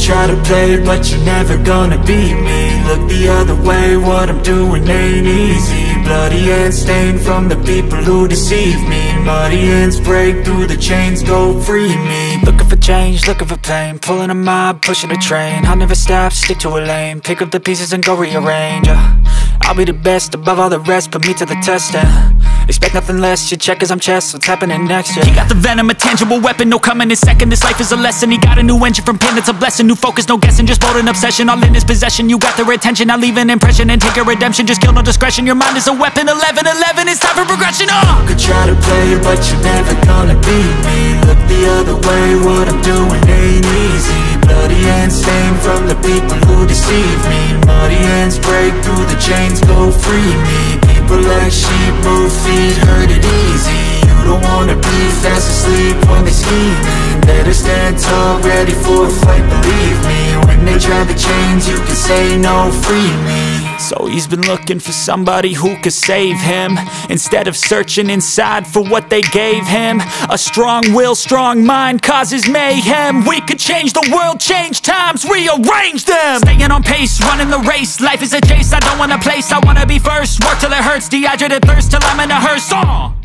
try to play, but you're never gonna beat me. Look the other way, what I'm doing ain't easy. Bloody hands stained from the people who deceive me. Muddy hands break through the chains, go free me. Looking for change, looking for pain, pulling a mob, pushing a train. I'll never stop, stick to a lane, pick up the pieces and go rearrange. I'll be the best above all the rest, put me to the test and expect nothing less, your check is I'm chess, what's happening next, yeah. He got the venom, a tangible weapon, no coming in second. This life is a lesson, he got a new engine from pain, it's a blessing. New focus, no guessing, just bold and obsession, all in his possession. You got their attention, I'll leave an impression and take a redemption. Just kill, no discretion, your mind is a weapon. 11-11, it's time for progression, You could try to play, but you're never gonna beat me. Look the other way, what I'm doing ain't easy. Bloody hands stained from the people who deceive me. Muddy hands break through the chains, go free me. People like sheep move feet, hurt it easy. You don't wanna be fast asleep when they scheming. Better stand tall, ready for a fight, believe me. When they try the chains, you can say no, free me. So he's been looking for somebody who could save him, instead of searching inside for what they gave him. A strong will, strong mind causes mayhem. We could change the world, change times, rearrange them. Staying on pace, running the race. Life is a chase, I don't want a place, I wanna be first. Work till it hurts, dehydrated thirst till I'm in a hearse.